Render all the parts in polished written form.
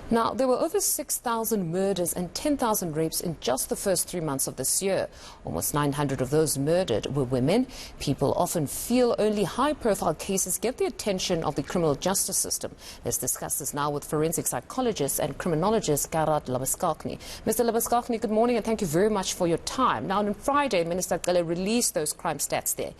Now, there were over 6,000 murders and 10,000 rapes in just the first 3 months of this year. Almost 900 of those murdered were women. People often feel only high-profile cases get the attention of the criminal justice system. Let's discuss this now with forensic psychologist and criminologist Gerard Labuschagne. Mr. Labuschagne, good morning and thank you very much for your time. Now, on Friday, Minister Cele released those crime stats there.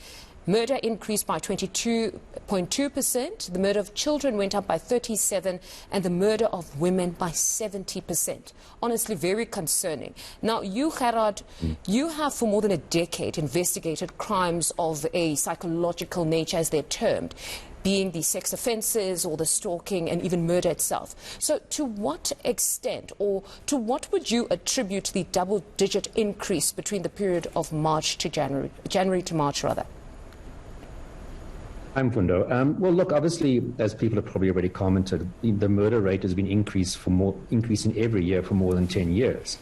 Murder increased by 22.2%, the murder of children went up by 37%, and the murder of women by 70%. Honestly, very concerning. Now, you, Gerard, you have for more than a decade investigated crimes of a psychological nature, as they're termed, being the sex offences or the stalking and even murder itself. So to what extent or to what would you attribute the double-digit increase between the period of March to January to March rather? I'm Fundo. Well, look, obviously, as people have probably already commented, the murder rate has been increasing every year for more than 10 years.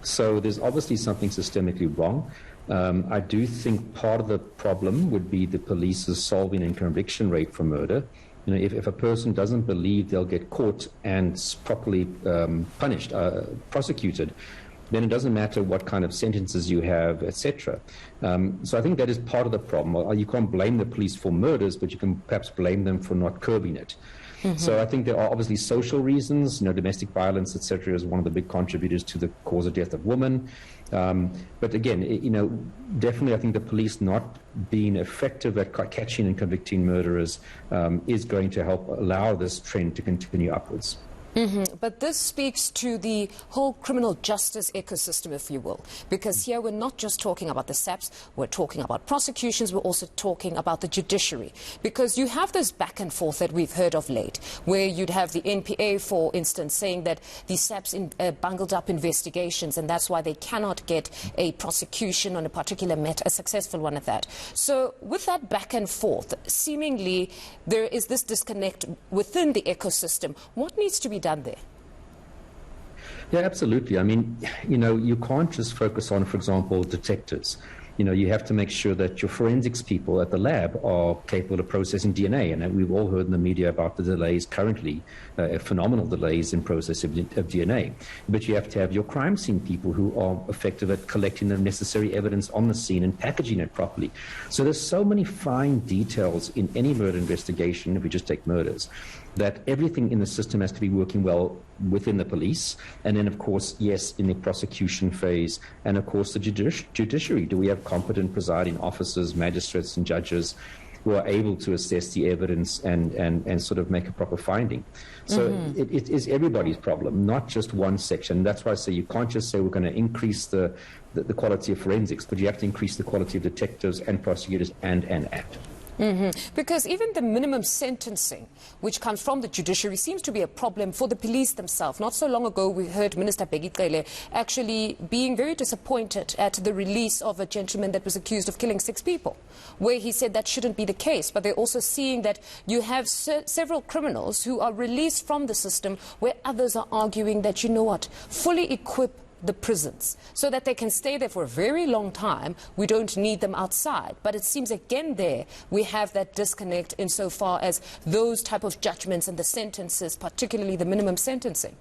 So there's obviously something systemically wrong. I do think part of the problem would be the police's solving and conviction rate for murder. You know, if a person doesn't believe they'll get caught and properly punished, prosecuted, then it doesn't matter what kind of sentences you have, etc. So I think that is part of the problem. You can't blame the police for murders, but you can perhaps blame them for not curbing it. So I think there are obviously social reasons. You know, domestic violence, etc., is one of the big contributors to the cause of death of women. But again, definitely I think the police not being effective at catching and convicting murderers is going to help allow this trend to continue upwards. But this speaks to the whole criminal justice ecosystem, if you will, because here we're not just talking about the SAPs, we're talking about prosecutions, we're also talking about the judiciary, because you have this back and forth that we've heard of late, where you'd have the NPA, for instance, saying that the SAPs bungled up investigations and that's why they cannot get a prosecution on a particular matter, a successful one at that. So with that back and forth, seemingly there is this disconnect within the ecosystem. What needs to be done there? Yeah, absolutely. I mean, you can't just focus on, for example, detectives. You have to make sure that your forensics people at the lab are capable of processing DNA. And we've all heard in the media about the delays currently, phenomenal delays in processing of DNA. But you have to have your crime scene people who are effective at collecting the necessary evidence on the scene and packaging it properly. So there's so many fine details in any murder investigation, if we just take murders, that everything in the system has to be working well within the police. And then, of course, yes, in the prosecution phase, and of course the judiciary. Do we have competent presiding officers, magistrates and judges who are able to assess the evidence and sort of make a proper finding? So it is everybody's problem, not just one section. That's why I say you can't just say we're going to increase the quality of forensics, but you have to increase the quality of detectives and prosecutors and act. Because even the minimum sentencing, which comes from the judiciary, seems to be a problem for the police themselves. Not so long ago, we heard Minister Cele actually being very disappointed at the release of a gentleman that was accused of killing 6 people, where he said that shouldn't be the case. But they're also seeing that you have several criminals who are released from the system, where others are arguing that, you know what, fully equip the prisons so that they can stay there for a very long time. We don't need them outside. But it seems again there we have that disconnect insofar as those type of judgments and the sentences, particularly the minimum sentencing.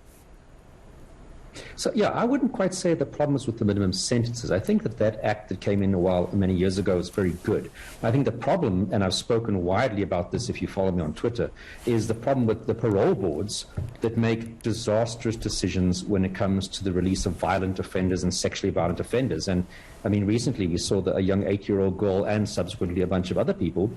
So, yeah, I wouldn't quite say the problem is with the minimum sentences. I think that act that came in many years ago is very good. I think the problem, and I've spoken widely about this if you follow me on Twitter, is the problem with the parole boards that make disastrous decisions when it comes to the release of violent offenders and sexually violent offenders. And, I mean, recently we saw a young 8-year-old girl and subsequently a bunch of other people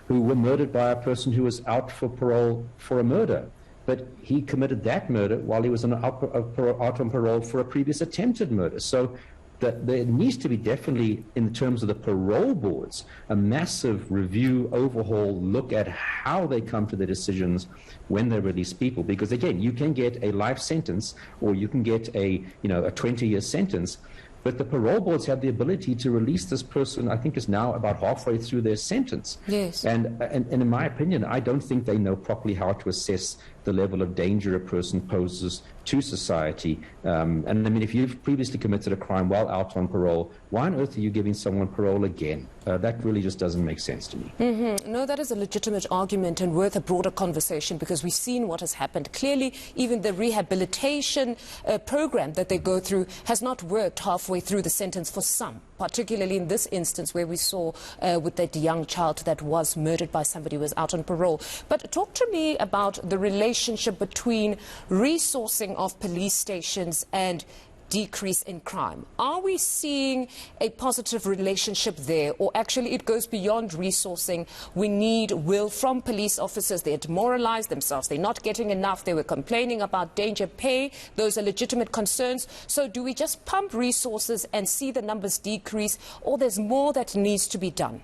who were murdered by a person who was out for parole for a murder. But he committed that murder while he was out on parole for a previous attempted murder. So there needs to be definitely, in terms of the parole boards, a massive review, overhaul, look at how they come to their decisions when they release people. Because, again, you can get a life sentence or you can get a 20-year sentence. But the parole boards have the ability to release this person, I think is now about halfway through their sentence. Yes. And in my opinion, I don't think they know properly how to assess the level of danger a person poses to society. And I mean, if you've previously committed a crime while out on parole, why on earth are you giving someone parole again? That really just doesn't make sense to me. No, that is a legitimate argument and worth a broader conversation, because we've seen what has happened. Clearly, even the rehabilitation program that they go through has not worked halfway through the sentence for some, particularly in this instance where we saw with that young child that was murdered by somebody who was out on parole. But talk to me about the relationship between resourcing of police stations and decrease in crime. Are we seeing a positive relationship there, or actually it goes beyond resourcing? We need will from police officers. They're demoralized themselves. They're not getting enough. They were complaining about danger pay. Those are legitimate concerns. So do we just pump resources and see the numbers decrease, or there's more that needs to be done?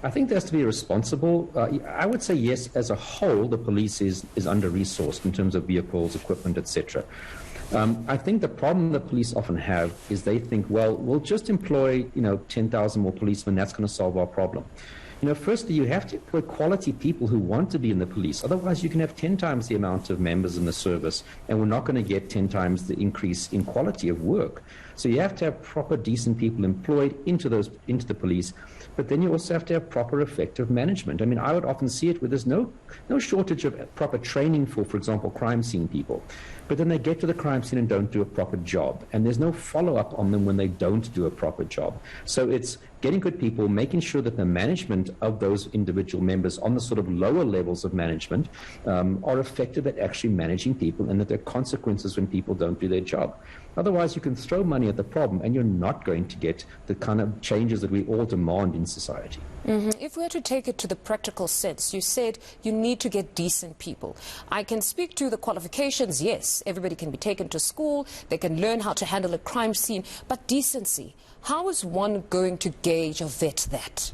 I think there has to be responsible. I would say yes, as a whole, the police is under-resourced in terms of vehicles, equipment, etc. I think the problem that police often have is they think, well, we'll just employ, 10,000 more policemen. That's going to solve our problem. Firstly, you have to employ quality people who want to be in the police. Otherwise, you can have 10 times the amount of members in the service, and we're not going to get 10 times the increase in quality of work. So you have to have proper, decent people employed into the police. But then you also have to have proper, effective management. I mean, I would often see it where there's no shortage of proper training for example, crime scene people. But then they get to the crime scene and don't do a proper job. And there's no follow-up on them when they don't do a proper job. So it's getting good people, making sure that the management of those individual members on the sort of lower levels of management are effective at actually managing people, and that there are consequences when people don't do their job. Otherwise, you can throw money at the problem and you're not going to get the kind of changes that we all demand in society. If we were to take it to the practical sense, you said you need to get decent people. I can speak to the qualifications, yes. Everybody can be taken to school, they can learn how to handle a crime scene, but decency, how is one going to gauge or vet that?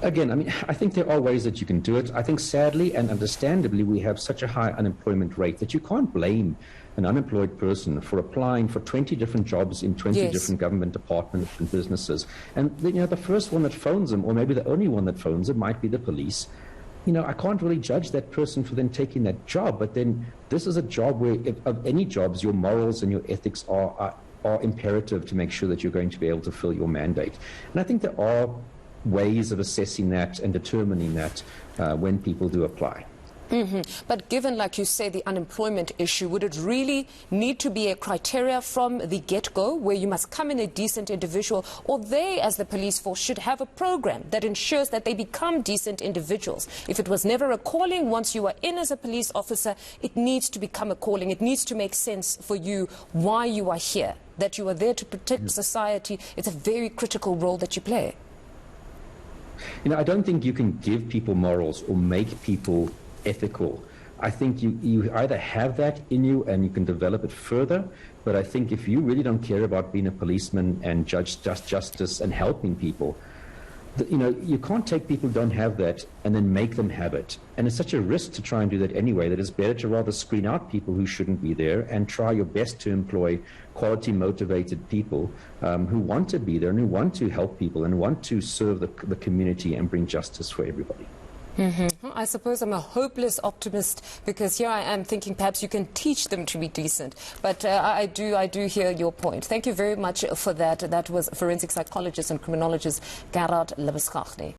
Again, I mean, I think there are ways that you can do it. I think sadly and understandably we have such a high unemployment rate that you can't blame an unemployed person for applying for 20 different jobs in 20 different government departments and businesses. And the first one that phones them, or maybe the only one that phones them, might be the police. I can't really judge that person for then taking that job, but then this is a job where, of any jobs, your morals and your ethics are imperative to make sure that you're going to be able to fill your mandate. And I think there are ways of assessing that and determining that when people do apply. But given, like you say, the unemployment issue, would it really need to be a criteria from the get-go where you must come in a decent individual, or they, as the police force, should have a program that ensures that they become decent individuals? If it was never a calling, once you are in as a police officer, it needs to become a calling. It needs to make sense for you why you are here, that you are there to protect society. It's a very critical role that you play. I don't think you can give people morals or make people ethical. I think you either have that in you and you can develop it further, but I think if you really don't care about being a policeman and justice and helping people, you can't take people who don't have that and then make them have it. And it's such a risk to try and do that anyway, that it's better to rather screen out people who shouldn't be there and try your best to employ quality, motivated people who want to be there and who want to help people and want to serve the community and bring justice for everybody. I suppose I'm a hopeless optimist, because here I am thinking perhaps you can teach them to be decent. But I do hear your point. Thank you very much for that. That was forensic psychologist and criminologist Gerard Labuschagne.